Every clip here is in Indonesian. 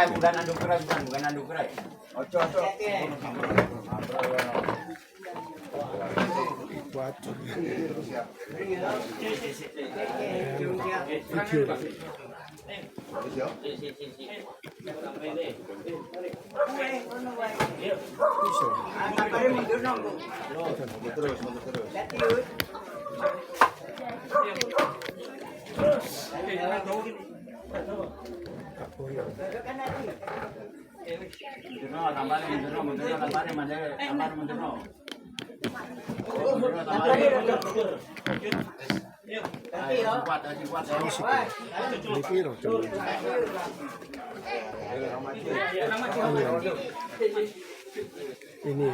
Bukan anduk kerai, bukan anduk kerai. Ojo. Ini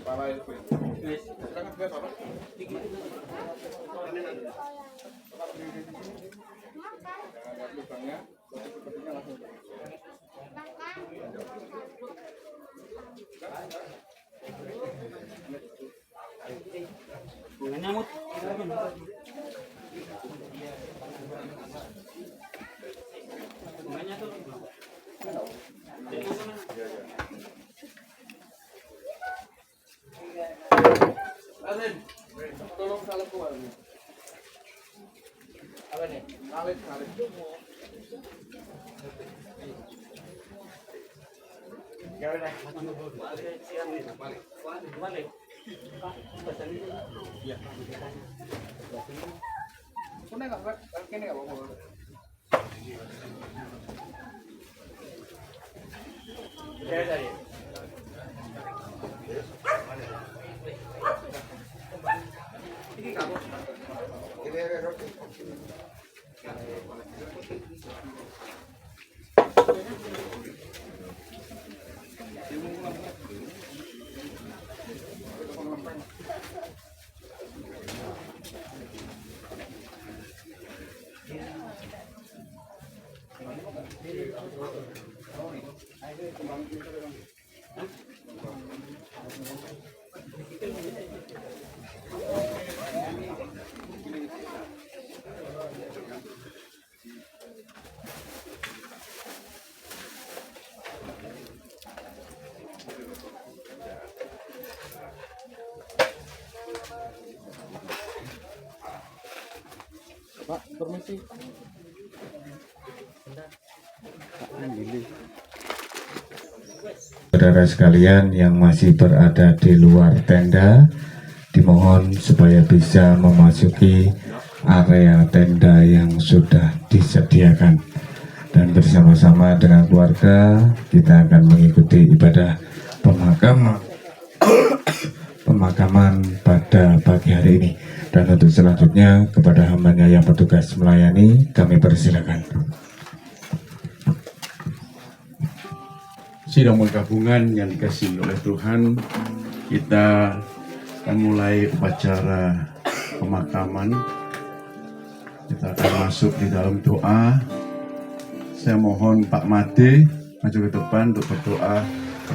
ramai kecil. Nyamut. Bunganya tuh. Amin. Tolong salah keluar. Apa nih? Ngalit. Ya udah. Balik. Iya. Kuna enggak buat kene enggak apa-apa. Ya tadi. Ini kamu. Ini roti. Ini Pak, permisi. Saudara sekalian yang masih berada di luar tenda, dimohon supaya bisa memasuki area tenda yang sudah disediakan. Dan bersama-sama dengan keluarga, kita akan mengikuti ibadah pemakaman pada pagi hari ini. Dan untuk selanjutnya, kepada hambanya yang bertugas melayani, kami persilakan. Sidang penggabungan yang dikasih oleh Tuhan, kita akan mulai upacara pemakaman. Kita akan masuk di dalam doa. Saya mohon Pak Made maju ke depan untuk berdoa.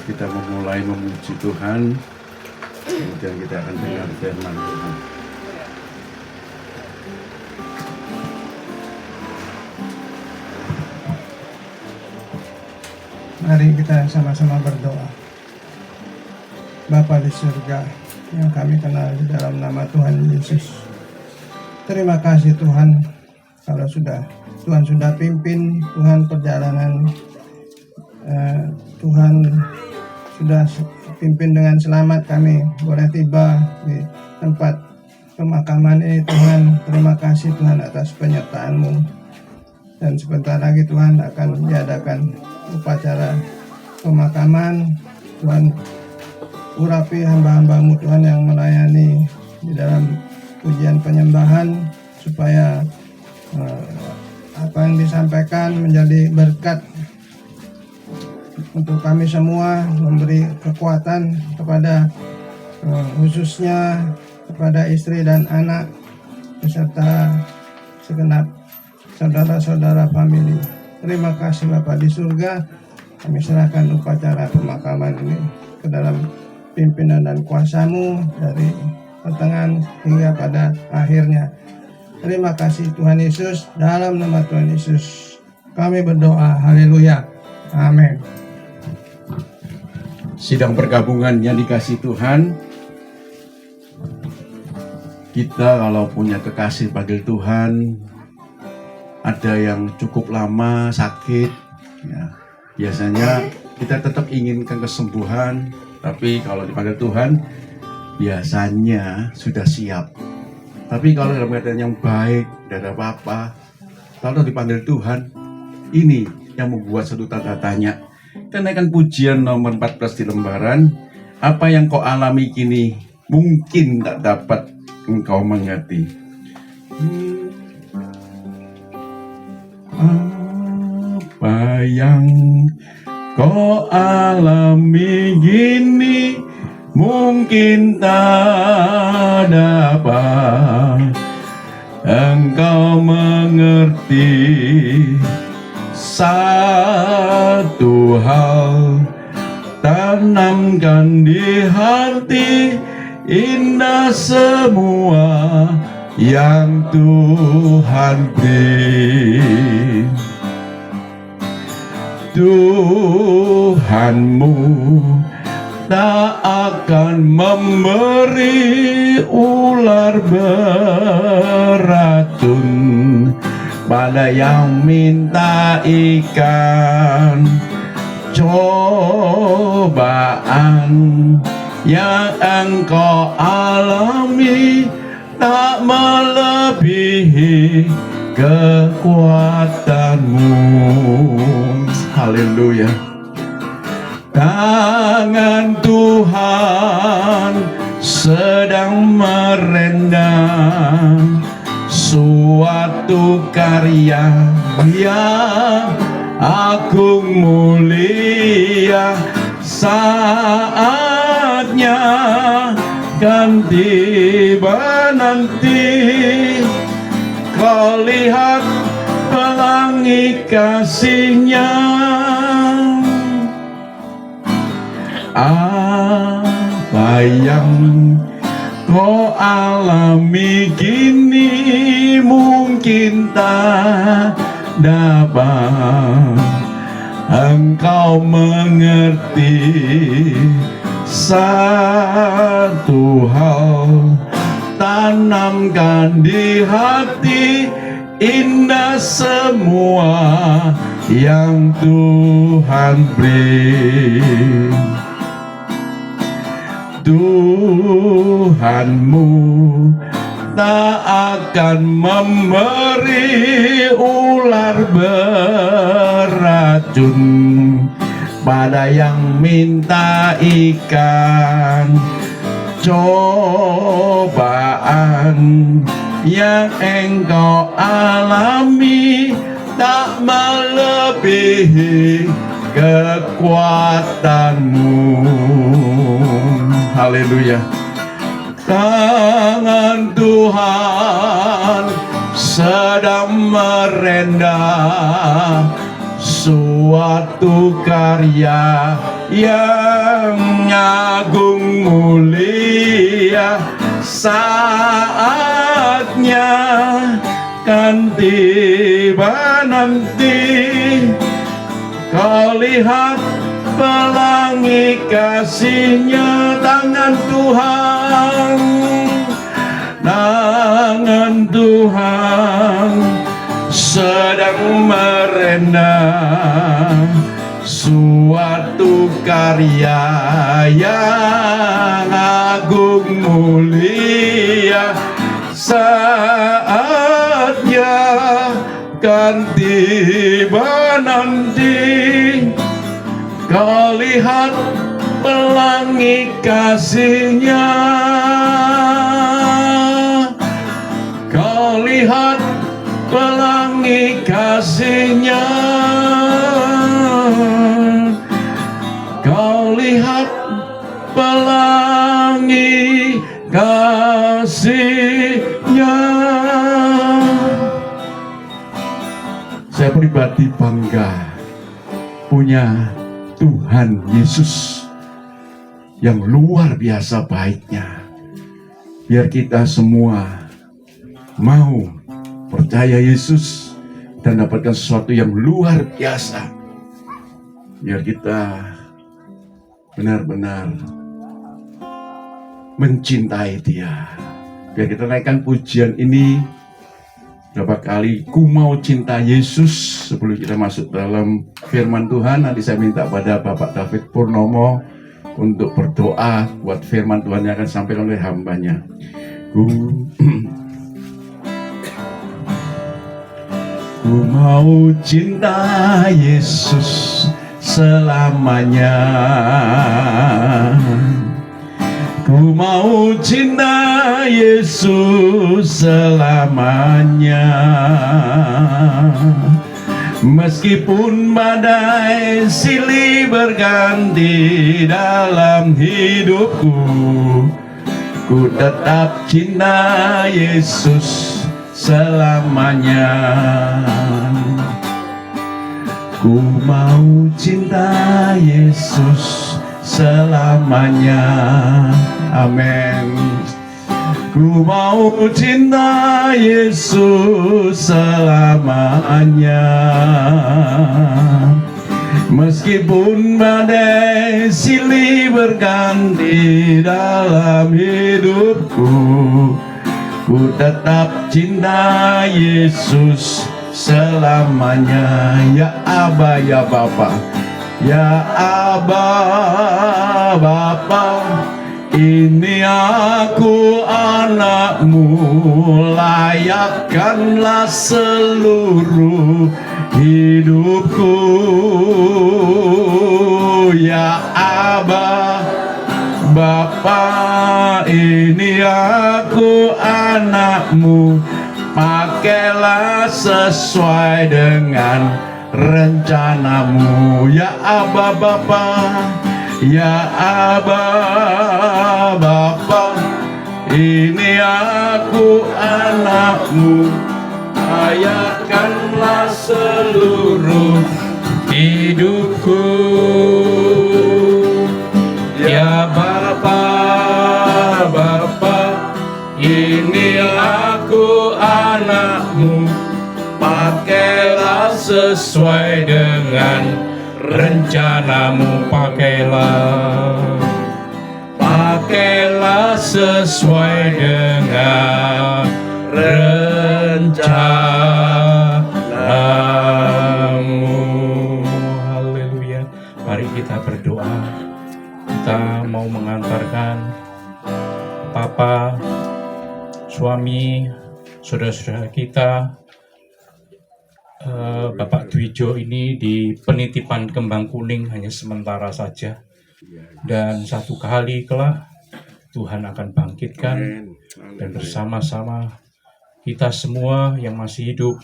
Kita memulai memuji Tuhan, kemudian kita akan dengar firman Tuhan. Mari kita sama-sama berdoa. Bapa di surga yang kami kenal di dalam nama Tuhan Yesus. Terima kasih Tuhan kalau Tuhan sudah pimpin Tuhan perjalanan Tuhan sudah pimpin dengan selamat kami boleh tiba di tempat pemakaman ini Tuhan. Terima kasih Tuhan atas penyertaan-Mu. Dan sebentar lagi Tuhan akan diadakan upacara pemakaman. Tuhan urapi hamba-hamba-Mu Tuhan yang melayani di dalam pujian penyembahan, supaya apa yang disampaikan menjadi berkat untuk kami semua, memberi kekuatan kepada khususnya kepada istri dan anak beserta segenap saudara-saudara famili. Terima kasih Bapa di surga. Kami serahkan upacara pemakaman ini ke dalam pimpinan dan kuasa-Mu dari pertengahan hingga pada akhirnya. Terima kasih Tuhan Yesus. Dalam nama Tuhan Yesus kami berdoa. Haleluya. Amin. Sidang pergabungan yang dikasih Tuhan, kita kalau punya kekasih panggil Tuhan, ada yang cukup lama sakit, ya, biasanya kita tetap inginkan kesembuhan, tapi kalau dipanggil Tuhan, biasanya sudah siap. Tapi kalau dalam keadaan yang baik, tidak ada apa-apa, kalau dipanggil Tuhan, ini yang membuat satu tanda tanya. Kenaikan pujian nomor 14 di lembaran, apa yang kau alami kini mungkin tak dapat engkau mengerti. Apa yang kau alami gini mungkin tak dapat engkau mengerti. Satu hal tanamkan di hati, indah semua yang Tuhan beri. Tuhanmu tak akan memberi ular beracun pada yang minta ikan. Cobaan yang engkau alami tak melebihi kekuatanmu. Haleluya. Tangan Tuhan sedang merendam suatu karya yang agung mulia. saatnya kan tiba nanti. Kau lihat pelangi kasihnya, apa yang kau alami kini mungkin tak dapat engkau mengerti. Satu hal tanamkan di hati, indah semua yang Tuhan beri. Tuhanmu tak akan memberi ular beracun pada yang minta ikan. Cobaan yang engkau alami tak melebihi kekuatanmu. Haleluya. Tangan Tuhan sedang merendah suatu karya yang agung mulia. Saatnya kan tiba nanti. Kau lihat pelangi kasihnya. Tangan Tuhan, tangan Tuhan sedang merendah suatu karya yang agung mulia. Saatnya kan tiba nanti. Kau lihat pelangi kasihnya. Kau lihat pelangi kasihnya. Kau lihat pelangi kasihnya. Saya pribadi bangga punya Tuhan Yesus yang luar biasa baiknya. Biar kita semua mau percaya Yesus dan dapatkan sesuatu yang luar biasa. Biar kita benar-benar mencintai Dia. Biar kita naikkan pujian ini berapa kali, ku mau cinta Yesus. Sebelum kita masuk dalam firman Tuhan, nanti saya minta pada Bapak David Purnomo untuk berdoa buat firman Tuhan yang akan disampaikan oleh hambanya. Ku mau cinta Yesus selamanya. Ku mau cinta Yesus selamanya. Meskipun badai silih berganti dalam hidupku, ku tetap cinta Yesus selamanya. Ku mau cinta Yesus selamanya. Amin. Ku mau cinta Yesus selamanya. Meskipun badai silih berganti dalam hidupku, ku tetap cinta Yesus selamanya. Ya Aba, ya Bapa, ya Aba, Bapa, ini aku anakmu, layakkanlah seluruh hidupku. Ya Aba, Bapa, ini aku anakmu, pakailah sesuai dengan rencanamu. Ya Aba, Bapa, Ya Aba Bapa, ini aku anakmu, hayatkanlah seluruh hidupku. Ya Bapa, Bapa, ini aku anakmu, pakailah sesuai dengan rencanamu, pakailah sesuai dengan rencanamu. Haleluya. Mari kita berdoa. Kita mau mengantarkan Papa, suami, saudara-saudara kita, Bapak Dwijo ini di penitipan Kembang Kuning hanya sementara saja. Dan satu kali kelak Tuhan akan bangkitkan, dan bersama-sama kita semua yang masih hidup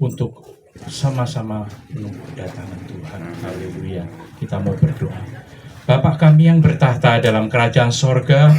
untuk sama-sama menunggu kedatangan Tuhan. Haleluya. Kita mau berdoa. Bapak kami yang bertahta dalam kerajaan sorga,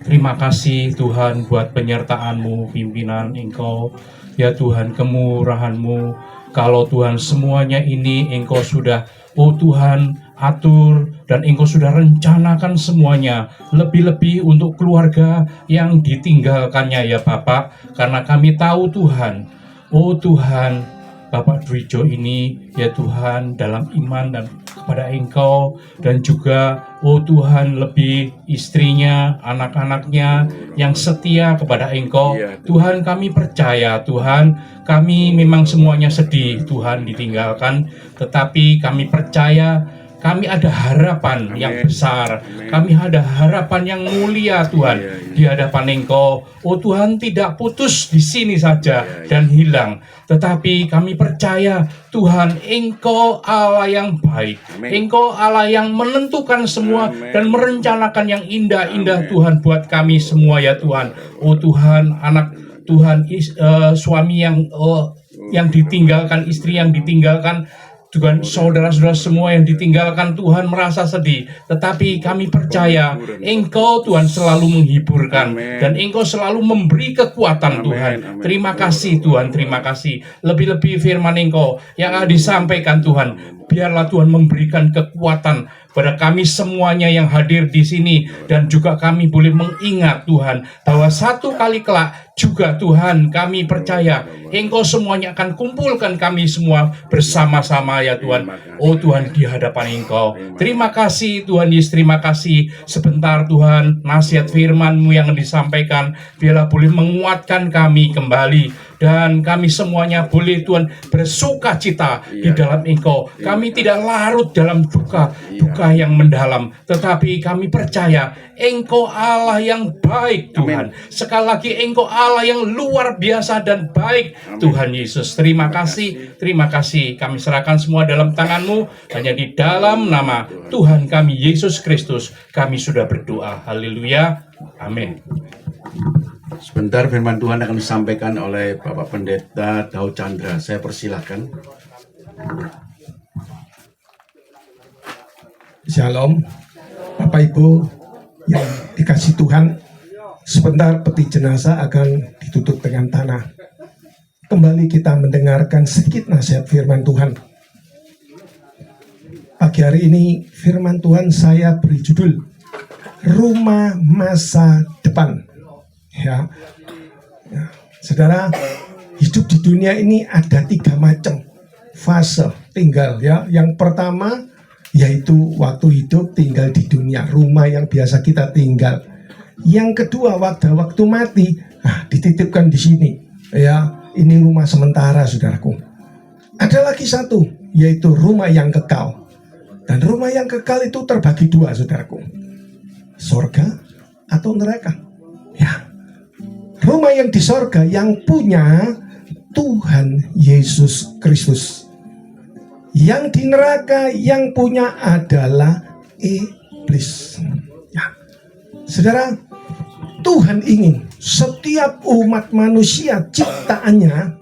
terima kasih Tuhan buat penyertaan-Mu, pimpinan Engkau, ya Tuhan, kemurahan-Mu. Kalau Tuhan semuanya ini Engkau sudah, oh Tuhan, atur dan Engkau sudah rencanakan semuanya, lebih-lebih untuk keluarga yang ditinggalkannya ya Bapak, karena kami tahu Tuhan, oh Tuhan, Bapak Dwijo ini ya Tuhan dalam iman dan kepada Engkau, dan juga oh Tuhan lebih istrinya, anak-anaknya yang setia kepada Engkau. Tuhan, kami percaya Tuhan, kami memang semuanya sedih Tuhan ditinggalkan, tetapi kami percaya kami ada harapan yang besar, kami ada harapan yang mulia Tuhan di hadapan Engkau. Oh Tuhan, tidak putus di sini saja dan hilang, tetapi kami percaya Tuhan, Engkau Allah yang baik, Engkau Allah yang menentukan semua dan merencanakan yang indah-indah Tuhan buat kami semua ya Tuhan. Oh Tuhan, anak Tuhan, suami yang ditinggalkan, istri yang ditinggalkan, Tuhan, saudara-saudara semua yang ditinggalkan, Tuhan merasa sedih, tetapi kami percaya Engkau Tuhan selalu menghiburkan dan Engkau selalu memberi kekuatan Tuhan. Terima kasih Tuhan, terima kasih. Lebih-lebih firman Engkau yang disampaikan Tuhan, biarlah Tuhan memberikan kekuatan pada kami semuanya yang hadir di sini, dan juga kami boleh mengingat Tuhan bahwa satu kali kelak juga Tuhan, kami percaya Engkau semuanya akan kumpulkan kami semua bersama-sama ya Tuhan. Oh Tuhan, di hadapan Engkau. Terima kasih Tuhan Yesus, terima kasih. Sebentar Tuhan, nasihat firman-Mu yang disampaikan biarlah boleh menguatkan kami kembali, dan kami semuanya boleh Tuhan bersuka cita di dalam Engkau. Kami tidak larut dalam duka yang mendalam, tetapi kami percaya Engkau Allah yang baik Tuhan. Sekali lagi Engkau Allah yang luar biasa dan baik Tuhan Yesus. Terima kasih, terima kasih. Kami serahkan semua dalam tangan-Mu, hanya di dalam nama Tuhan kami Yesus Kristus kami sudah berdoa. Haleluya, amin. Sebentar firman Tuhan akan disampaikan oleh Bapak Pendeta Daud Chandra. Saya persilahkan. Shalom, Bapak Ibu yang dikasih Tuhan. Sebentar peti jenazah akan ditutup dengan tanah. Kembali kita mendengarkan sedikit nasihat firman Tuhan. Pagi hari ini firman Tuhan saya beri judul Rumah Masa Depan. Ya, saudara, hidup di dunia ini ada 3 macam fase tinggal ya. Yang pertama yaitu waktu hidup tinggal di dunia, rumah yang biasa kita tinggal. Yang kedua waktu mati, dititipkan di sini ya, ini rumah sementara saudaraku. Ada lagi satu yaitu rumah yang kekal, dan rumah yang kekal itu terbagi 2 saudaraku, sorga atau neraka ya. Rumah yang di sorga yang punya Tuhan Yesus Kristus. Yang di neraka yang punya adalah iblis. Ya. Saudara, Tuhan ingin setiap umat manusia ciptaannya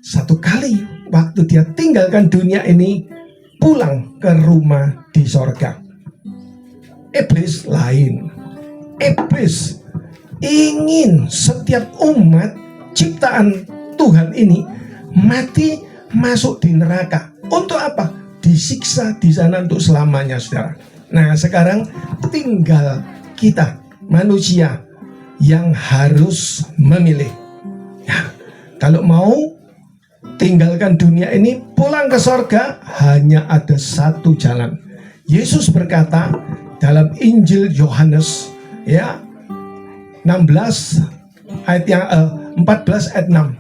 satu kali waktu dia tinggalkan dunia ini pulang ke rumah di sorga. Iblis lain. Iblis ingin setiap umat ciptaan Tuhan ini mati, masuk di neraka. Untuk apa? Disiksa di sana untuk selamanya, saudara. Nah, sekarang tinggal kita manusia yang harus memilih. Ya, kalau mau tinggalkan dunia ini, pulang ke sorga, hanya ada satu jalan. Yesus berkata dalam Injil Yohanes, ya, 14 ayat 6.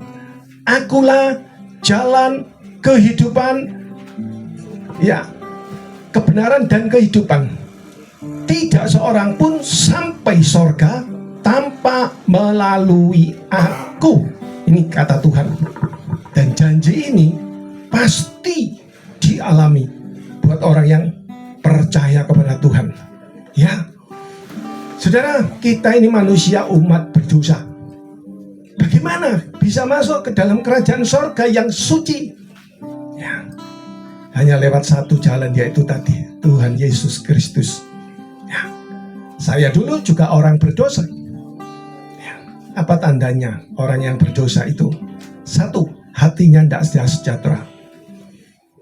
Akulah jalan, kehidupan, ya, kebenaran dan kehidupan. Tidak seorang pun sampai sorga tanpa melalui aku. Ini kata Tuhan. Dan janji ini pasti dialami buat orang yang percaya kepada Tuhan. Ya, saudara, kita ini manusia umat berdosa. Bagaimana bisa masuk ke dalam kerajaan sorga yang suci? Ya, hanya lewat satu jalan, yaitu tadi Tuhan Yesus Kristus. Ya, saya dulu juga orang berdosa. Ya, apa tandanya orang yang berdosa itu? Satu, hatinya tidak sejahtera.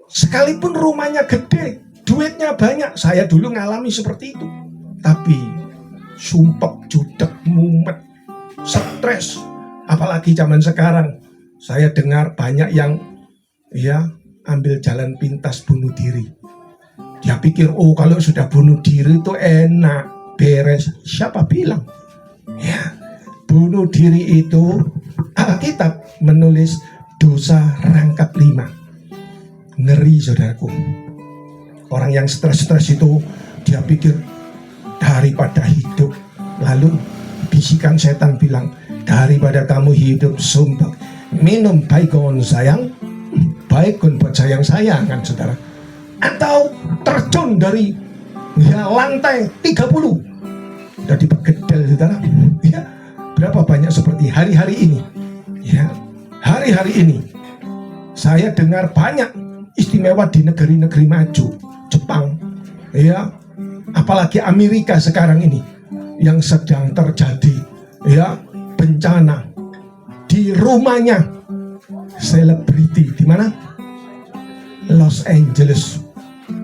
Sekalipun rumahnya gede, duitnya banyak, saya dulu ngalami seperti itu. Tapi sumpek, judek, mumet, stres. Apalagi zaman sekarang, saya dengar banyak yang ambil jalan pintas bunuh diri. Dia pikir, oh kalau sudah bunuh diri itu enak, beres. Siapa bilang? Ya, bunuh diri itu Alkitab menulis dosa rangkap 5. Ngeri, saudaraku. Orang yang stres-stres itu, dia pikir daripada hidup. Lalu bisikan setan bilang, daripada kamu hidup sumpah, minum baygon sayang, baygon buat sayang-sayang, kan saudara. Atau terjun dari lantai 30 dari begedel, saudara. Ya, berapa banyak seperti hari-hari ini. Ya, hari-hari ini saya dengar banyak istimewa di negeri-negeri maju, Jepang, ya, apalagi Amerika sekarang ini yang sedang terjadi, ya, bencana di rumahnya selebriti. Di mana? Los Angeles.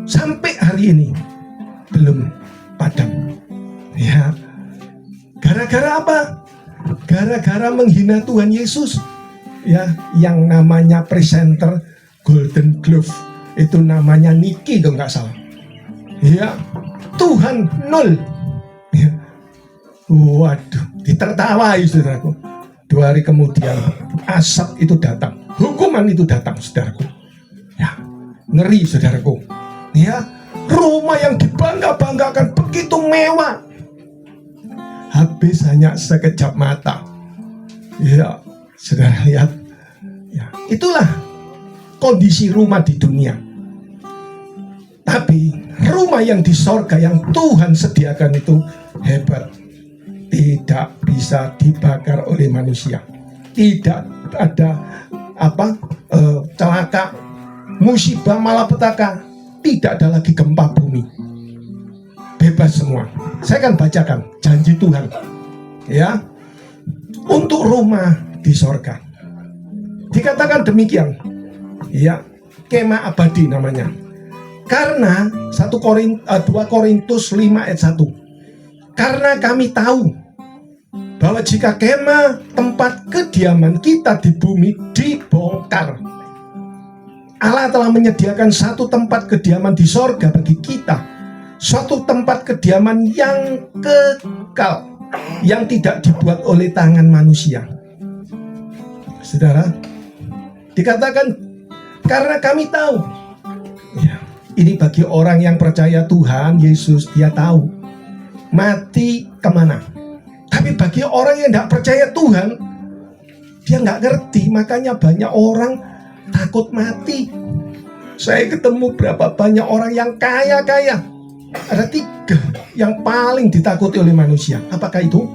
Sampai hari ini belum padam. Ya. Gara-gara apa? Gara-gara menghina Tuhan Yesus. Ya, yang namanya presenter Golden Glove itu namanya Niki kalau nggak salah. Ya, Tuhan 0. Ya. Waduh, ditertawai, saudaraku. 2 hari kemudian asap itu datang, hukuman itu datang, saudaraku. Ya, ngeri, saudaraku. Ya, rumah yang dibangga-banggakan begitu mewah, habis hanya sekejap mata. Ya, saudara lihat. Ya, itulah kondisi rumah di dunia. Tapi rumah yang di sorga yang Tuhan sediakan itu hebat. Tidak bisa dibakar oleh manusia. Tidak ada celaka, musibah, malapetaka. Tidak ada lagi gempa bumi. Bebas semua. Saya akan bacakan janji Tuhan, ya, untuk rumah di sorga. Dikatakan demikian, ya, kemah abadi namanya. Karena 2 Korintus 5 ayat 1. Karena kami tahu bahwa jika kemah tempat kediaman kita di bumi dibongkar, Allah telah menyediakan satu tempat kediaman di sorga bagi kita, suatu tempat kediaman yang kekal, yang tidak dibuat oleh tangan manusia. Saudara, dikatakan karena kami tahu. Ya, ini bagi orang yang percaya Tuhan Yesus, dia tahu mati kemana. Tapi bagi orang yang tidak percaya Tuhan, dia nggak ngerti. Makanya banyak orang takut mati. Saya ketemu berapa banyak orang yang kaya-kaya. Ada 3 yang paling ditakuti oleh manusia. Apakah itu?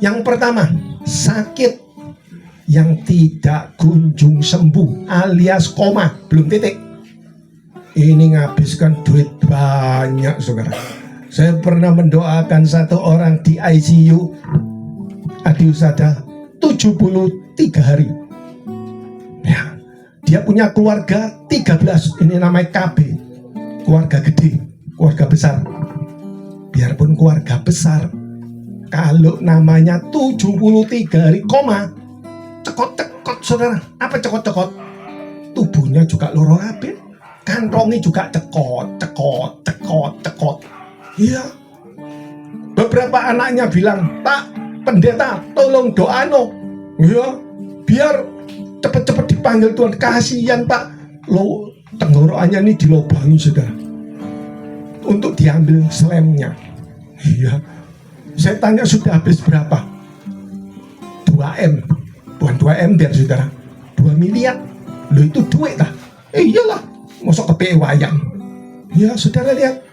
Yang pertama, sakit yang tidak kunjung sembuh, alias koma, belum titik. Ini menghabiskan duit banyak, saudara. Saya pernah mendoakan satu orang di ICU Adiusada 73 hari. Ya, dia punya keluarga 13, ini namanya KB, keluarga gede, keluarga besar. Biarpun keluarga besar, kalau namanya 73 hari koma, cekot-cekot saudara. Apa cekot-cekot? Tubuhnya juga loro kabeh, kantongnya juga cekot. Iya. Beberapa anaknya bilang, "Pak, pendeta, tolong doano." Iya, biar cepet-cepet dipanggil Tuhan. Kasihan Pak, lo tenggorokannya ini dilobangi saudara, untuk diambil slemnya. Iya. Saya tanya sudah habis berapa? 2M. Bukan 2M biar saudara, 2 miliar. Lo itu duit lah. Iyalah, masuk ke wayang. Ya saudara lihat,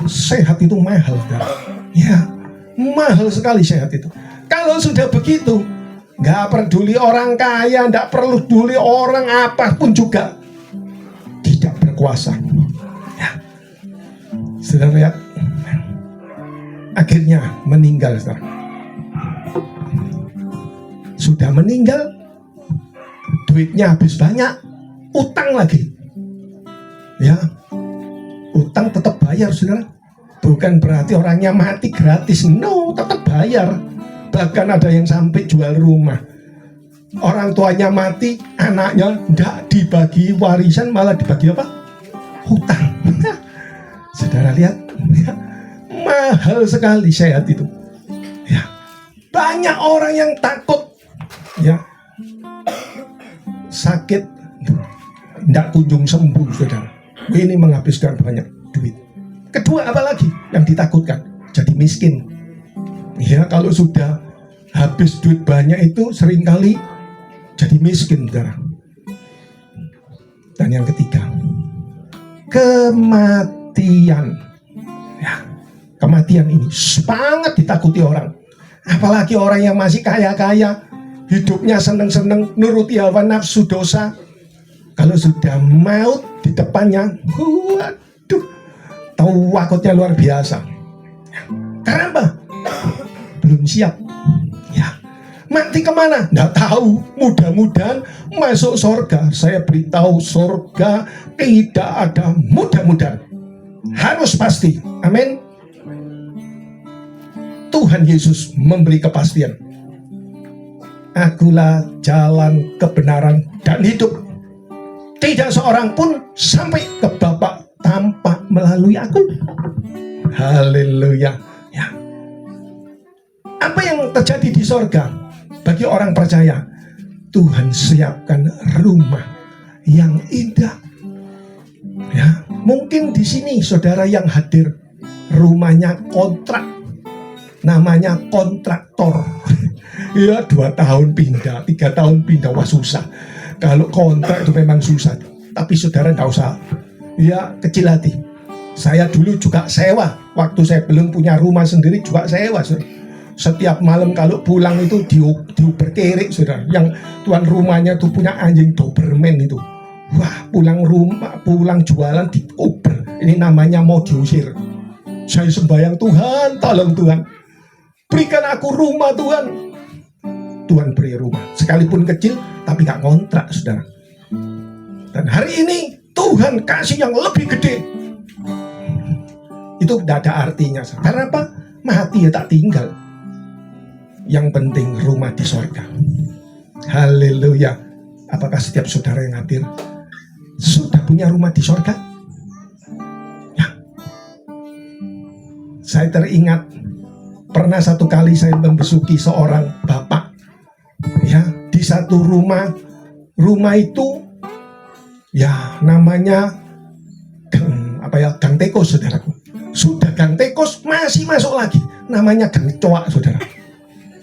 sehat itu mahal saudara. Ya, mahal sekali sehat itu. Kalau sudah begitu, nggak peduli orang kaya, nggak perlu peduli orang apapun juga tidak berkuasa. Ya, saudara lihat, akhirnya meninggal saudara. Sudah meninggal, duitnya habis banyak, utang lagi. Ya, utang tetap bayar saudara. Bukan berarti orangnya mati gratis, no, tetap bayar. Bahkan ada yang sampai jual rumah. Orang tuanya mati, anaknya tidak dibagi warisan, malah dibagi apa? Hutang. Saudara lihat, ya, mahal sekali sehat itu. Ya, banyak orang yang takut, ya, sakit tidak kunjung sembuh saudara. Ini menghabiskan banyak duit. Kedua, apalagi yang ditakutkan? Jadi miskin. Ya, kalau sudah habis duit banyak itu seringkali jadi miskin saudara. Dan yang ketiga, kematian. Ya, kematian ini sangat ditakuti orang. Apalagi orang yang masih kaya-kaya, hidupnya seneng-seneng, nuruti hawa nafsu dosa. Kalau sudah maut di depannya, waduh, takutnya luar biasa. Karena apa? Belum siap. Ya, mati kemana? Nggak tahu. Mudah-mudahan masuk surga. Saya beritahu, surga tidak ada mudah-mudahan. Harus pasti. Amin. Tuhan Yesus memberi kepastian. Akulah jalan, kebenaran, dan hidup. Tidak seorang pun sampai ke Bapa tanpa melalui aku. Haleluya. Ya. Apa yang terjadi di sorga bagi orang percaya? Tuhan siapkan rumah yang indah. Ya, mungkin di sini saudara yang hadir rumahnya kontrak, namanya kontraktor. Ya, 2 tahun pindah, 3 tahun pindah, wah susah. Kalau kontrak itu memang susah. Tapi saudara nggak usah, ya, kecil hati. Saya dulu juga sewa. Waktu saya belum punya rumah sendiri juga sewa. Setiap malam kalau pulang itu diuber kerik saudara. Yang tuan rumahnya itu punya anjing Doberman itu. Wah, pulang jualan diuber. Ini namanya mau diusir. Saya sembahyang, Tuhan, tolong Tuhan, berikan aku rumah Tuhan. Tuhan beri rumah, sekalipun kecil, tapi gak kontrak saudara. Dan hari ini Tuhan kasih yang lebih gede. Itu tidak ada artinya. Karena apa? Mati ya tak tinggal. Yang penting rumah di sorga. Haleluya. Apakah setiap saudara yang hadir sudah punya rumah di sorga? Ya. Saya teringat pernah satu kali saya membesuki seorang bapak. Ya, di satu rumah itu ya namanya gang tekos saudaraku. Sudah gang tekos masih masuk lagi, namanya gang coak saudara.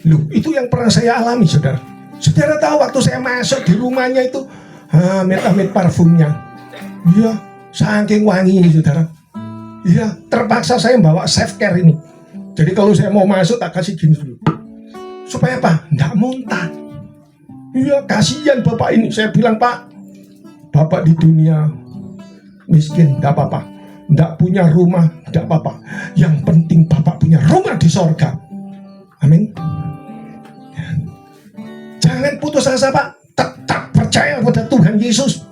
Loh, itu yang pernah saya alami saudara. Saudara tahu waktu saya masuk di rumahnya itu amit-amit parfumnya. Iya, saking wangi saudara. Iya, terpaksa saya bawa self care ini. Jadi kalau saya mau masuk tak kasih gini dulu. Supaya apa? Nggak muntah. Iya, kasihan bapak ini. Saya bilang, Pak, bapak di dunia miskin, nggak apa-apa. Nggak punya rumah, nggak apa-apa. Yang penting Bapak punya rumah di sorga. Amin. Jangan putus asa, Pak. Tetap percaya pada Tuhan Yesus.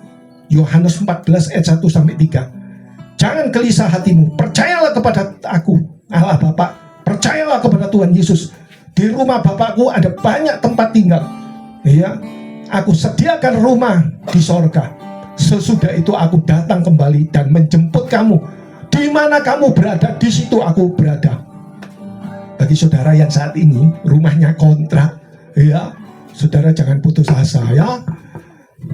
Yohanes 14 ayat 1 sampai 3. Jangan gelisah hatimu. Percayalah kepada aku, Allah Bapa. Percayalah kepada Tuhan Yesus. Di rumah Bapakku ada banyak tempat tinggal. Ya, aku sediakan rumah di sorga. Sesudah itu aku datang kembali dan menjemput kamu. Di mana kamu berada, di situ aku berada. Bagi saudara yang saat ini rumahnya kontrak, ya, saudara jangan putus asa, ya.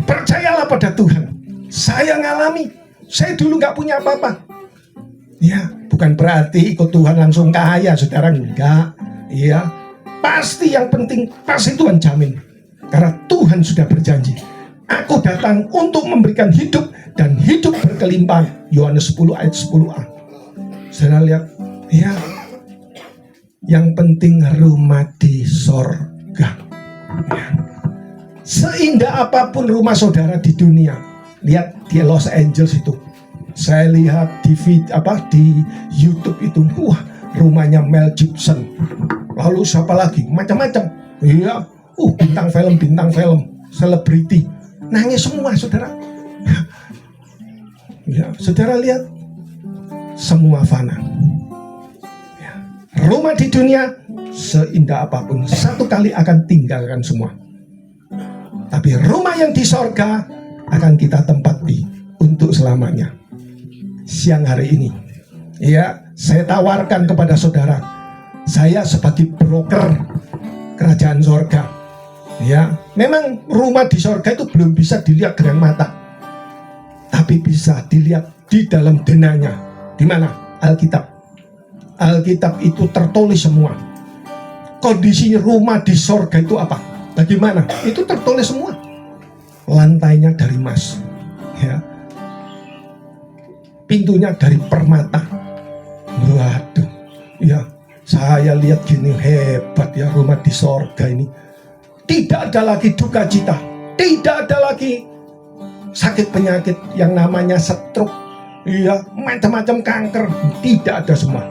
Percayalah pada Tuhan. Saya ngalami, saya dulu nggak punya apa-apa. Ya, bukan berarti ikut Tuhan langsung kaya, saudara, enggak. Ya, pasti yang penting pasti Tuhan jamin. Karena Tuhan sudah berjanji. Aku datang untuk memberikan hidup dan hidup berkelimpahan. Yohanes 10 ayat 10a. Saudara lihat, ya, yang penting rumah di sorga. Ya. Seindah apapun rumah saudara di dunia, lihat di Los Angeles itu. Saya lihat di YouTube itu, wah, rumahnya Mel Gibson. Lalu siapa lagi? Macam-macam. Iya, bintang film, selebriti. Nangis semua, saudara. Ya, saudara lihat, semua fana. Ya. Rumah di dunia seindah apapun, satu kali akan tinggalkan semua. Tapi rumah yang di sorga akan kita tempati untuk selamanya. Siang hari ini, ya, saya tawarkan kepada saudara, saya sebagai broker kerajaan sorga. Ya, memang rumah di sorga itu belum bisa dilihat dengan mata, tapi bisa dilihat di dalam denanya. Di mana? Alkitab. Alkitab itu tertulis semua. Kondisi rumah di sorga itu apa? Bagaimana? Itu tertulis semua. Lantainya dari emas, ya. Pintunya dari permata. Waduh, ya, saya lihat gini, hebat ya rumah di sorga ini. Tidak ada lagi duka cita, tidak ada lagi sakit penyakit yang namanya stroke, iya, macam-macam kanker, tidak ada semua.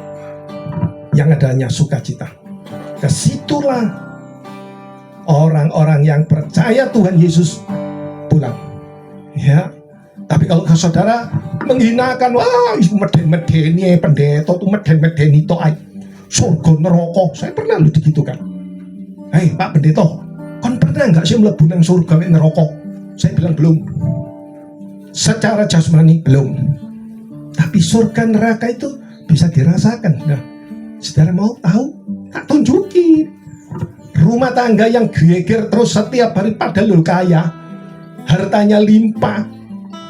Yang adanya sukacita. Kesitulah orang-orang yang percaya Tuhan Yesus pulang, ya. Tapi kalau saudara menghinakan, wah, meden-medeni pendeta tuh meden-medeni itu, surga neraka, saya pernah lu digitukan. Hei Pak Pendeta, kon pernah nggak sih mlebu nang surga mek neraka? Saya bilang belum. Secara jasmani belum. Tapi surga neraka itu bisa dirasakan. Nah, saudara mau tahu? Tak tunjukin. Rumah tangga yang geger terus setiap hari padahal kaya, hartanya limpah,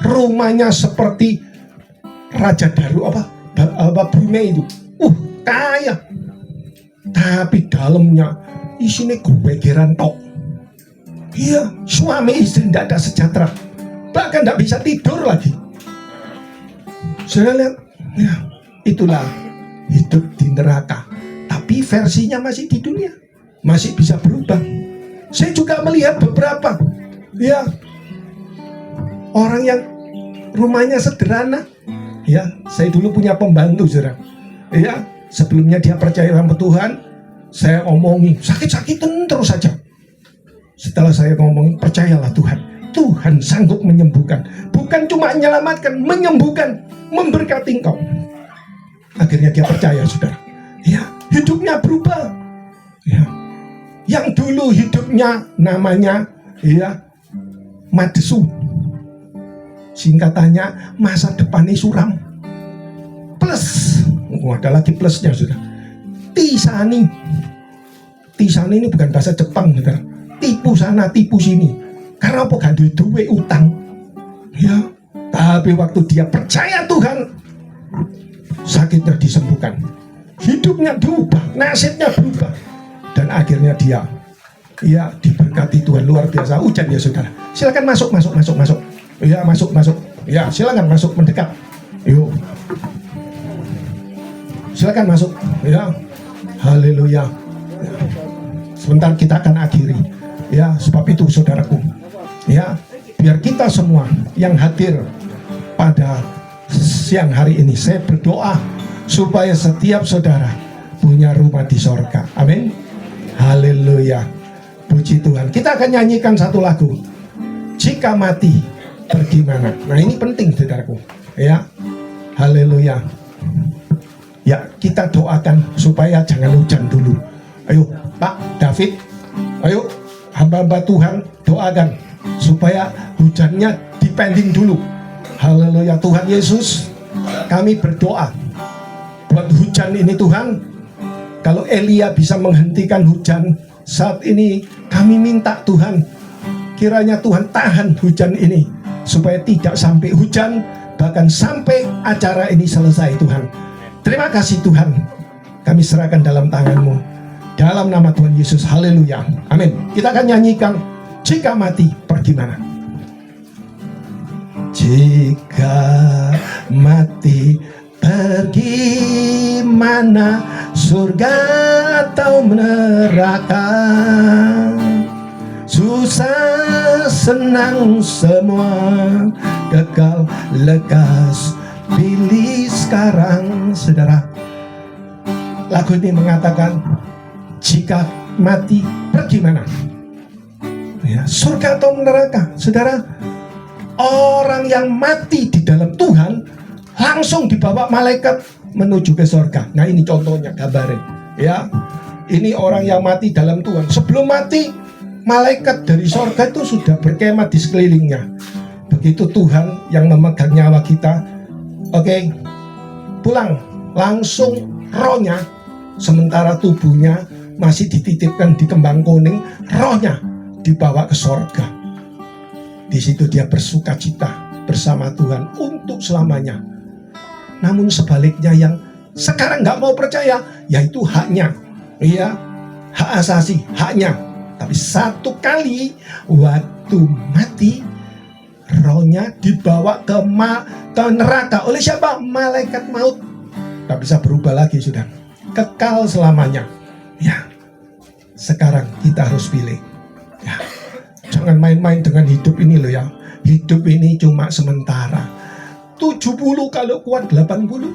rumahnya seperti Raja Daru Brunei itu, kaya. Tapi dalamnya isinya gegeran tok. Iya, suami istri tidak ada sejahtera, bahkan tidak bisa tidur lagi. Saya lihat, ya, itulah hidup di neraka. Tapi versinya masih di dunia, masih bisa berubah. Saya juga melihat beberapa, ya, orang yang rumahnya sederhana. Ya, saya dulu punya pembantu, saudara. Ya, sebelumnya dia percaya sama Tuhan, saya omongin sakit-sakitan terus saja. Setelah saya ngomong, percayalah Tuhan, Tuhan sanggup menyembuhkan, bukan cuma menyelamatkan, menyembuhkan, memberkati engkau. Akhirnya dia percaya, saudara. Ya, hidupnya berubah. Ya, yang dulu hidupnya namanya, ya, Madesu, singkatannya masa depannya suram. Plus, ada lagi plusnya, sudah. Tisani. Tisani ini bukan bahasa Jepang, saudara. Tipu sana, tipu sini. Karena apa? Gak duwe utang. Ya, tapi waktu dia percaya Tuhan, sakitnya disembuhkan, hidupnya diubah, nasibnya berubah, dan akhirnya dia, ya, diberkati Tuhan luar biasa. Hujan ya, saudara. Silakan masuk. Ya, masuk. Ya, silakan masuk, mendekat. Yuk. Silakan masuk. Ya. Haleluya. Ya. Sebentar kita akan akhiri. Ya, sebab itu saudaraku, ya, biar kita semua yang hadir pada siang hari ini saya berdoa supaya setiap saudara punya rumah di sorga. Amin. Haleluya. Puji Tuhan. Kita akan nyanyikan satu lagu. Jika mati pergi mana? Nah ini penting saudaraku. Ya. Haleluya. Ya, kita doakan supaya jangan hujan dulu. Ayo Pak David, ayo hamba-hamba Tuhan doakan supaya hujannya dipending dulu. Haleluya. Tuhan Yesus, kami berdoa buat hujan ini Tuhan. Kalau Elia bisa menghentikan hujan saat ini, kami minta Tuhan, kiranya Tuhan tahan hujan ini supaya tidak sampai hujan, bahkan sampai acara ini selesai Tuhan. Terima kasih Tuhan, kami serahkan dalam tangan-Mu, dalam nama Tuhan Yesus. Haleluya. Amin. Kita akan nyanyikan Jika Mati Pergi Mana. Jika mati pergi mana, surga atau neraka, susah senang semua, kekal lekas, pilih sekarang. Saudara, lagu ini mengatakan jika mati pergi mana, ya, surga atau neraka. Saudara, orang yang mati di dalam Tuhan langsung dibawa malaikat menuju ke surga. Nah ini contohnya, gambarnya ya. Ini orang yang mati dalam Tuhan. Sebelum mati, malaikat dari surga itu sudah berkemah di sekelilingnya. Begitu Tuhan yang memegang nyawa kita, oke, pulang, langsung rohnya, sementara tubuhnya masih dititipkan di kembang kuning, rohnya dibawa ke surga. Di situ dia bersuka cita bersama Tuhan untuk selamanya. Namun sebaliknya yang sekarang nggak mau percaya, yaitu haknya, iya, hak asasi, haknya. Tapi satu kali waktu mati, rohnya dibawa ke neraka. Oleh siapa? Malaikat maut. Gak bisa berubah lagi sudah, kekal selamanya. Ya, sekarang kita harus pilih. Ya, jangan main-main dengan hidup ini loh ya. Hidup ini cuma sementara. 70 kalau kuat 80.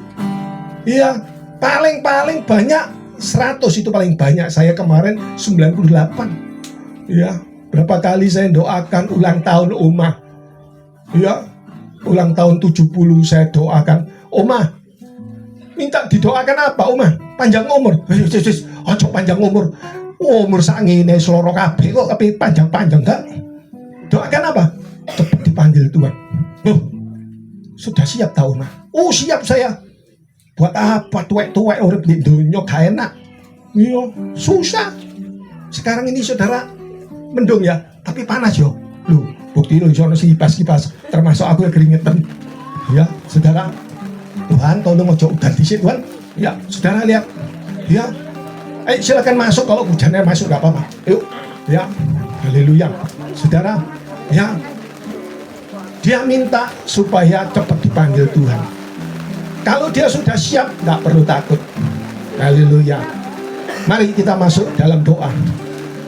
Iya, paling banyak 100 itu paling banyak. Saya kemarin 98. Iya, berapa kali saya doakan ulang tahun Oma. Iya, ulang tahun 70 saya doakan. Oma, minta didoakan apa Oma? Panjang umur. Ojo panjang umur. Umur sangine seloro kabeh kok tapi panjang-panjang enggak. Doakan apa? Cepat dipanggil Tuhan. Sudah siap tahu Oma? Oh siap saya. Buat apa tuwek-tuwek urip di dunia gak enak. Iya, susah. Sekarang ini saudara mendung ya, tapi panas yo. Loh, bukti lo sono kipas-kipas, termasuk aku yang keringetan. Ya, saudara. Tuhan tolong ojo udan dhisik Tuhan. Ya, saudara lihat. Ya. Silakan masuk kalau hujannya masuk enggak apa-apa. Yuk. Ya. Haleluya. Saudara, ya. Dia minta supaya cepat dipanggil Tuhan. Kalau dia sudah siap, nggak perlu takut. Haleluya. Mari kita masuk dalam doa.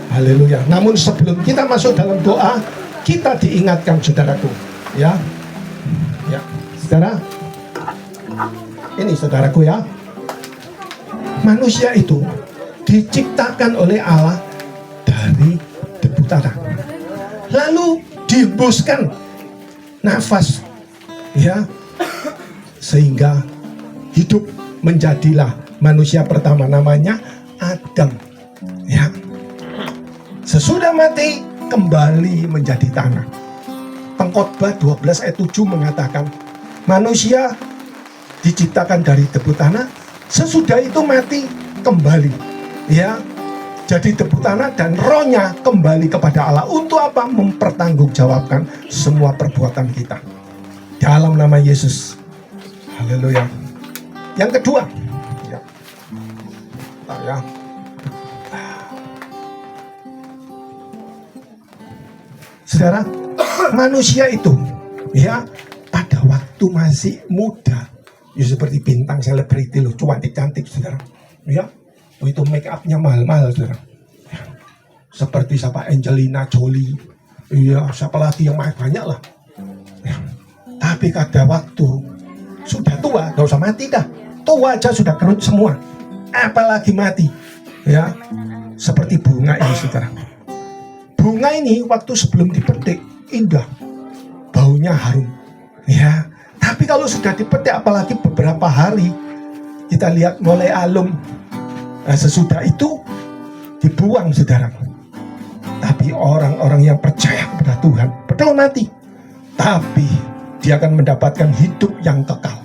Haleluya. Namun sebelum kita masuk dalam doa, kita diingatkan saudaraku. Ya. Ya. Saudara. Ini saudaraku ya. Manusia itu diciptakan oleh Allah dari debu tanah. Lalu dihembuskan nafas, ya, sehingga hidup, menjadilah manusia pertama, namanya Adam. Ya, sesudah mati kembali menjadi tanah. Pengkhotbah 12 ayat 7 mengatakan manusia diciptakan dari debu tanah, sesudah itu mati kembali, ya, jadi debu tanah dan rohnya kembali kepada Allah. Untuk apa? Mempertanggungjawabkan semua perbuatan kita. Dalam nama Yesus. Haleluya. Yang kedua. Ya. Ya. Saudara, manusia itu ya pada waktu masih muda, ya seperti bintang selebriti loh, cantik-cantik saudara. Ya. Oh, itu make upnya mahal-mahal saudara. Ya. Seperti siapa Angelina Jolie, iya siapa lagi yang banyak lah. Ya. Tapi pada waktu sudah tua, nggak usah mati dah. Tua aja sudah kerut semua, apalagi mati. Ya, seperti bunga ini, saudara. Bunga ini waktu sebelum dipetik indah, baunya harum. Ya, tapi kalau sudah dipetik, apalagi beberapa hari, kita lihat mulai alum. Nah, sesudah itu dibuang, saudara. Tapi orang-orang yang percaya kepada Tuhan, betul mati, tapi dia akan mendapatkan hidup yang kekal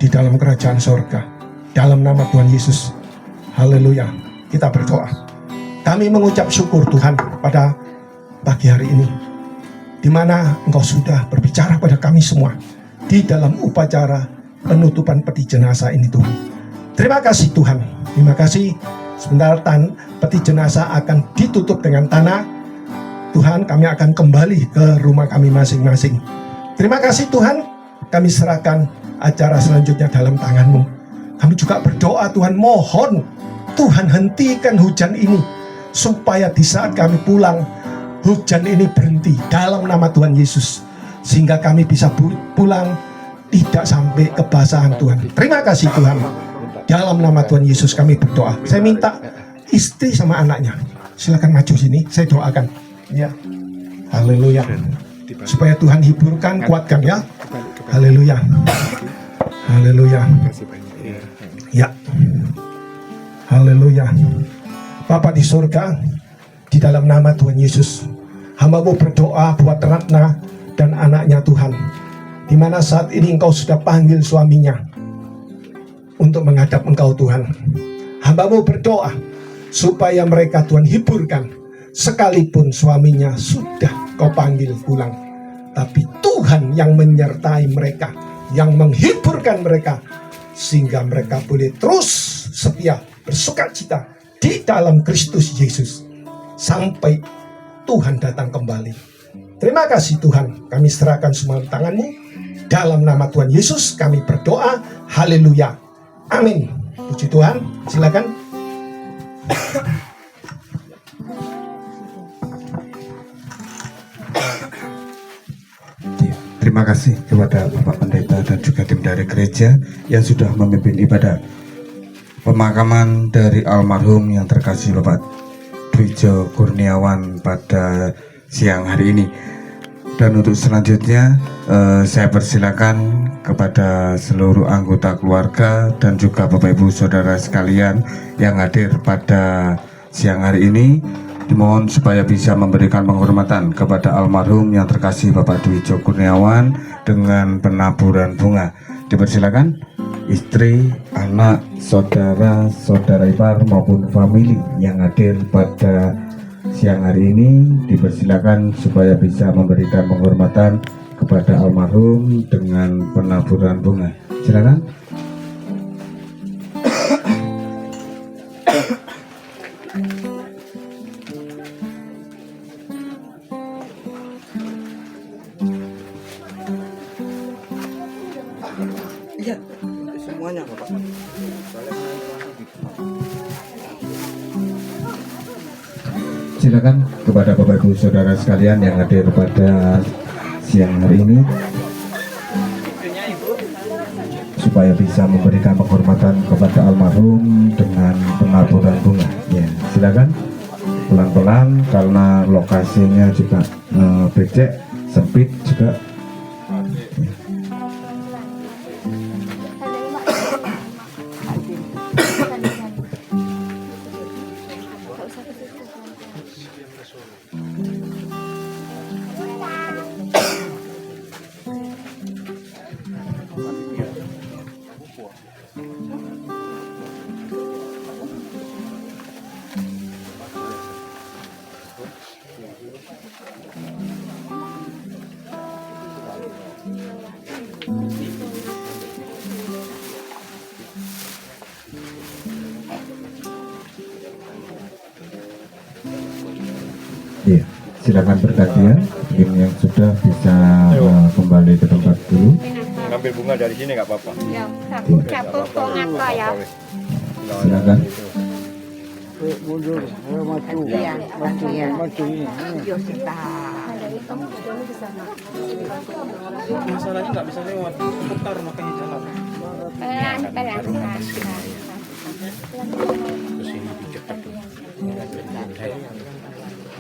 di dalam kerajaan sorga, dalam nama Tuhan Yesus. Haleluya. Kita berdoa. Kami mengucap syukur Tuhan pada pagi hari ini, di mana Engkau sudah berbicara pada kami semua di dalam upacara penutupan peti jenazah ini, Tuhan. Terima kasih Tuhan. Terima kasih. Sebentar peti jenazah akan ditutup dengan tanah. Tuhan, kami akan kembali ke rumah kami masing-masing. Terima kasih Tuhan. Kami serahkan acara selanjutnya dalam tangan-Mu. Kami juga berdoa Tuhan, mohon Tuhan hentikan hujan ini, supaya di saat kami pulang, hujan ini berhenti dalam nama Tuhan Yesus, sehingga kami bisa pulang tidak sampai kebasahan Tuhan. Terima kasih Tuhan. Dalam nama Tuhan Yesus kami berdoa. Saya minta istri sama anaknya, silakan maju sini, saya doakan. Ya, haleluya. Supaya Tuhan hiburkan, kuatkan ya. Haleluya. Haleluya. Ya. Haleluya. Bapa di surga, di dalam nama Tuhan Yesus, hamba-Mu berdoa buat Ratna dan anaknya Tuhan, di mana saat ini Engkau sudah panggil suaminya untuk menghadap Engkau Tuhan. Hamba-Mu berdoa supaya mereka Tuhan hiburkan, sekalipun suaminya sudah Kau panggil pulang, tapi Tuhan yang menyertai mereka, yang menghiburkan mereka, sehingga mereka boleh terus setia, bersukacita di dalam Kristus Yesus sampai Tuhan datang kembali. Terima kasih Tuhan, kami serahkan semua tangan-Mu. Dalam nama Tuhan Yesus kami berdoa. Haleluya. Amin. Puji Tuhan. Silakan. Terima kasih kepada Bapak Pendeta dan juga tim dari gereja yang sudah memimpin ibadah pemakaman dari almarhum yang terkasih Bapak Dwijo Kurniawan pada siang hari ini. Dan untuk selanjutnya saya persilakan kepada seluruh anggota keluarga dan juga Bapak Ibu Saudara sekalian yang hadir pada siang hari ini, dimohon supaya bisa memberikan penghormatan kepada almarhum yang terkasih Bapak Dwijo Kurniawan dengan penaburan bunga. Dipersilakan istri, anak, saudara, saudara ipar maupun famili yang hadir pada siang hari ini, dipersilakan supaya bisa memberikan penghormatan kepada almarhum dengan penaburan bunga. Silakan. Iya, semuanya Bapak. Silakan kepada Bapak Ibu Saudara sekalian yang hadir pada siang hari ini supaya bisa memberikan penghormatan kepada almarhum dengan penaburan bunga. Ya, silakan pelan-pelan karena lokasinya juga becek, sempit juga. Iya, silakan bergantian. Mungkin yang sudah bisa kembali ke tempat dulu. Ngambil bunga dari sini nggak apa-apa. Ya, capung ngapa ya. Silakan. Gantian. Yo, Masalahnya nggak bisa lewat, putar makanya jalan. Pelan, pelan, pelan.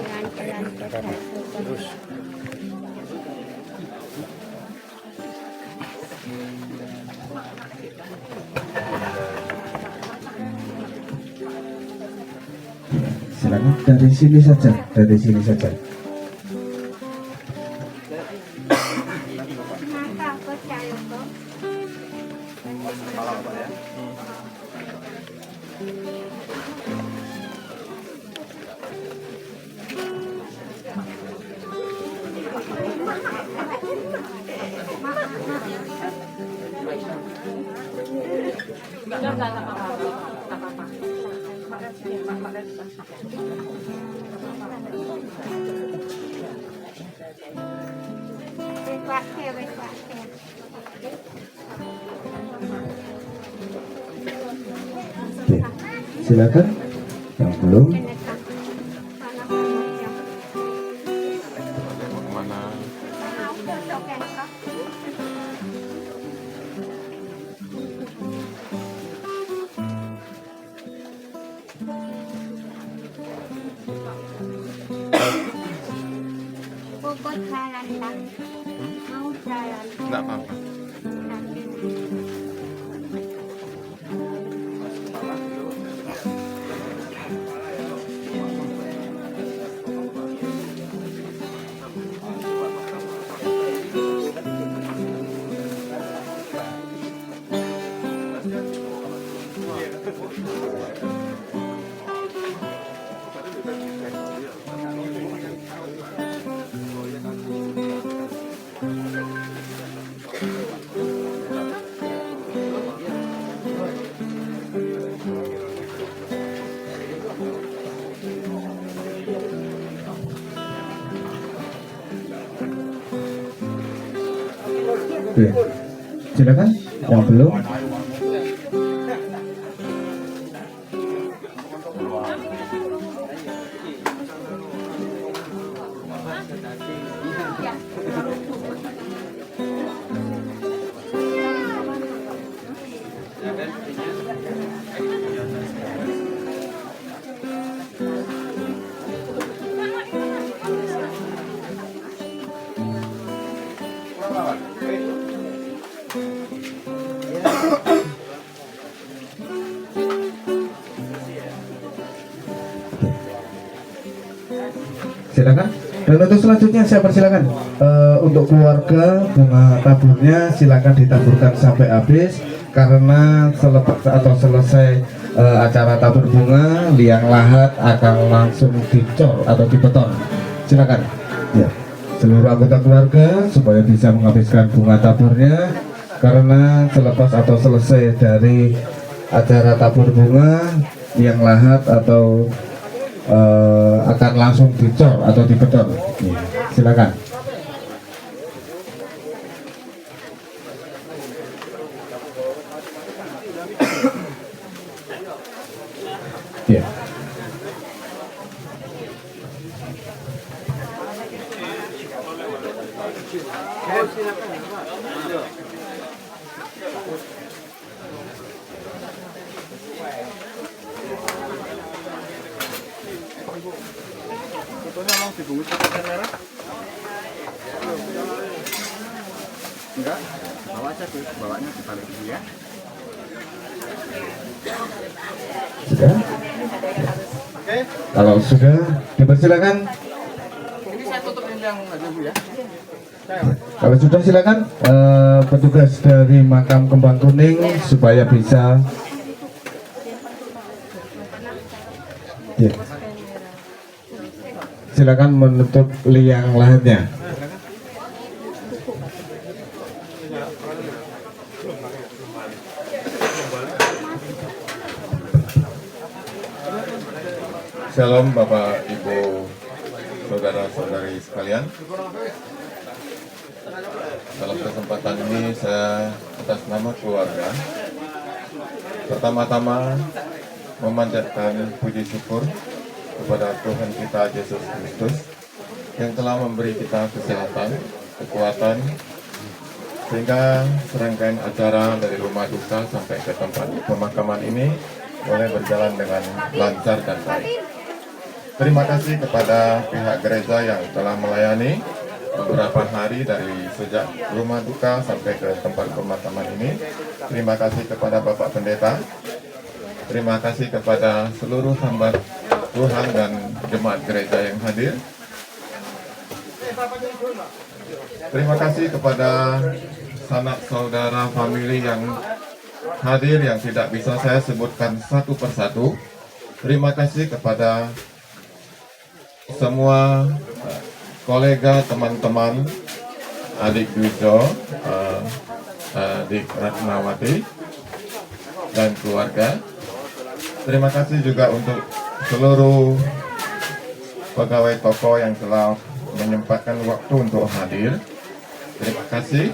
Pelan, pelan. Terus. Silakan dari sini saja, dari sini saja. Maka aku cari kok. Oke, silakan yang belum. Pokok jalan lah. Mau jalan. Nggak apa-apa. Oke, silakan yang belum. Silakan. Dan untuk selanjutnya saya persilakan untuk keluarga bunga taburnya silakan ditaburkan sampai habis karena selepas atau selesai acara tabur bunga liang lahat akan langsung dicor atau dibeton. Silakan. Ya. Seluruh anggota keluarga supaya bisa menghabiskan bunga taburnya karena selepas atau selesai dari acara tabur bunga liang lahat atau akan langsung dicor atau dibeton. Silakan. Ya. Fotonya mau dibungkus pakai kamera? Enggak, bawa aja tuh, bawanya dibalik dulu ya. Sudah? Kalau sudah, dipersilakan. Ini saya tutupin yang aja Bu ya. Kalau sudah silakan petugas dari makam Kembang Kuning supaya bisa. Ya. Silakan menutup liang lahatnya. Shalom Bapak, Ibu, Saudara-saudari sekalian. Dalam kesempatan ini saya atas nama keluarga pertama-tama memanjatkan puji syukur kepada Tuhan kita Yesus Kristus yang telah memberi kita kesehatan, kekuatan, sehingga serangkaian acara dari rumah duka sampai ke tempat pemakaman ini boleh berjalan dengan lancar dan baik. Terima kasih kepada pihak gereja yang telah melayani beberapa hari dari sejak rumah duka sampai ke tempat pemakaman ini. Terima kasih kepada Bapak Pendeta. Terima kasih kepada seluruh hamba Tuhan dan jemaat gereja yang hadir. Terima kasih kepada sanak saudara famili yang hadir yang tidak bisa saya sebutkan satu persatu. Terima kasih kepada semua kolega, teman-teman, adik Dwijo, adik Ratnawati, dan keluarga. Terima kasih juga untuk seluruh pegawai toko yang telah menyempatkan waktu untuk hadir. Terima kasih.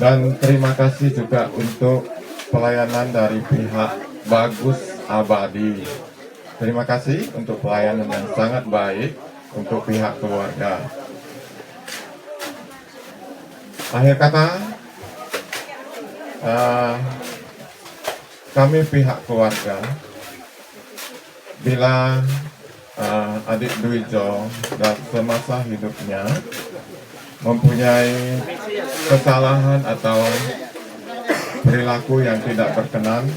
Dan terima kasih juga untuk pelayanan dari pihak Bagus Abadi. Terima kasih untuk pelayanan yang sangat baik untuk pihak keluarga. Akhir kata, kami pihak keluarga, bila adik Dwijo dan semasa hidupnya mempunyai kesalahan atau perilaku yang tidak berkenan,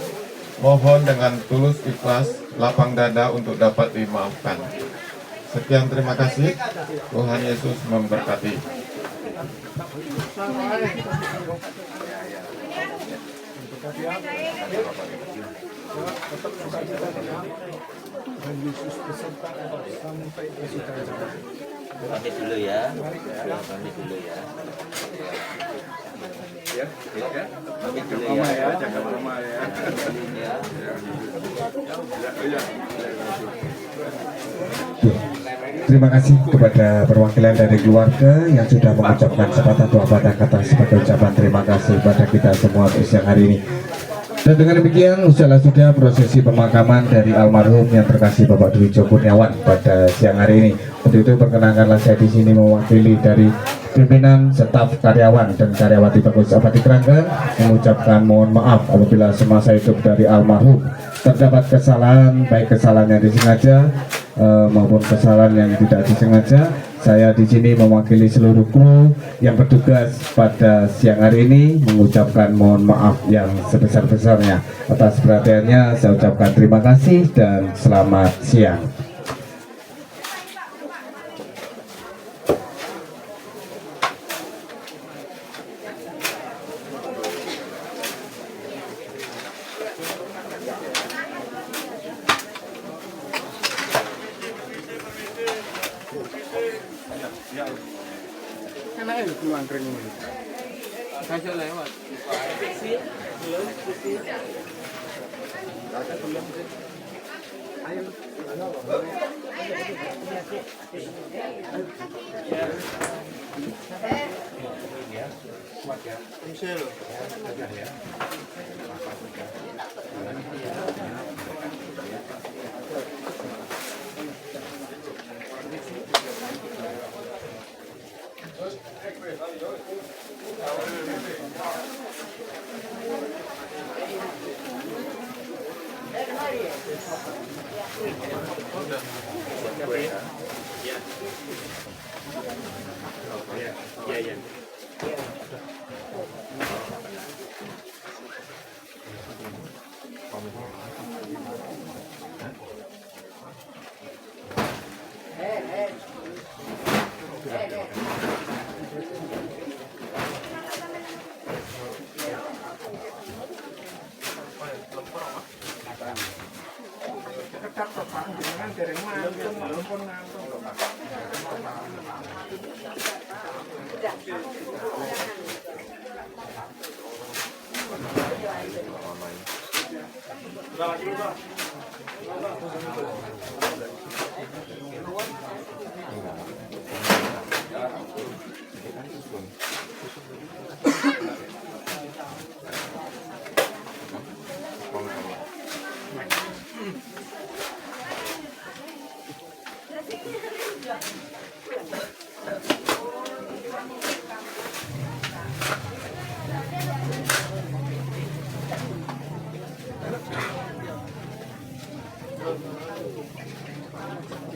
mohon dengan tulus ikhlas, lapang dada untuk dapat dimaafkan. Sekian, terima kasih. Tuhan Yesus memberkati. Pamit dulu ya. Pamit dulu ya. Pamit dulu ya. Jaga rumah ya. Terima kasih kepada perwakilan dari keluarga yang sudah mengucapkan sepatah dua patah kata sebagai ucapan terima kasih kepada kita semua untuk siang hari ini. Dan dengan demikian sudah prosesi pemakaman dari almarhum yang terkasih Bapak Dwijo Kurniawan pada siang hari ini. Untuk itu perkenankanlah saya di sini mewakili dari pimpinan, staf, karyawan dan karyawati Bagus Abadi Keranggan mengucapkan mohon maaf apabila semasa hidup dari almarhum terdapat kesalahan, baik kesalahan yang disengaja maupun kesalahan yang tidak disengaja. Saya di sini mewakili seluruh kru yang bertugas pada siang hari ini mengucapkan mohon maaf yang sebesar-besarnya. Atas perhatiannya saya ucapkan terima kasih dan selamat siang.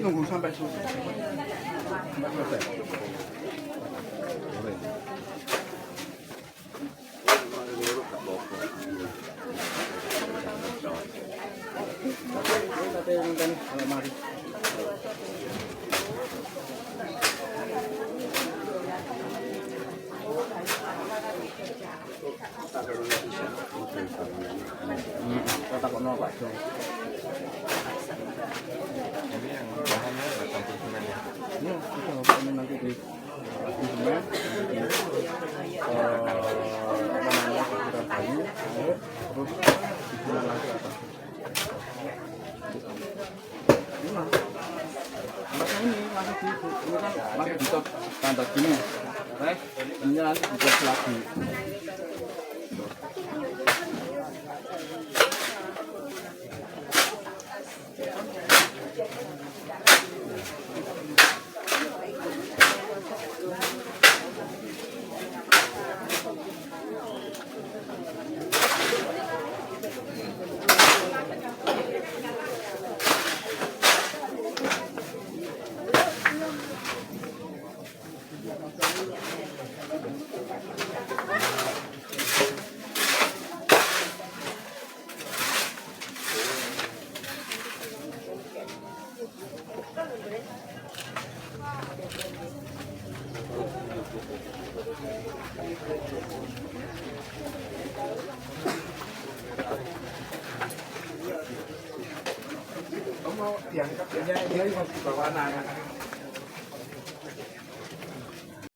Nunggu sampai selesai. Ini yang bahannya datang konsumen ya. Ini kita ini nanti di konsumen, namanya kayu, air, terus disiram lagi atas. Ini mas, ini masih di, ini kan masih ditutup standar gini, ini nanti ditutup lagi. Mau diangkat ya, dia di bawah anak-anak.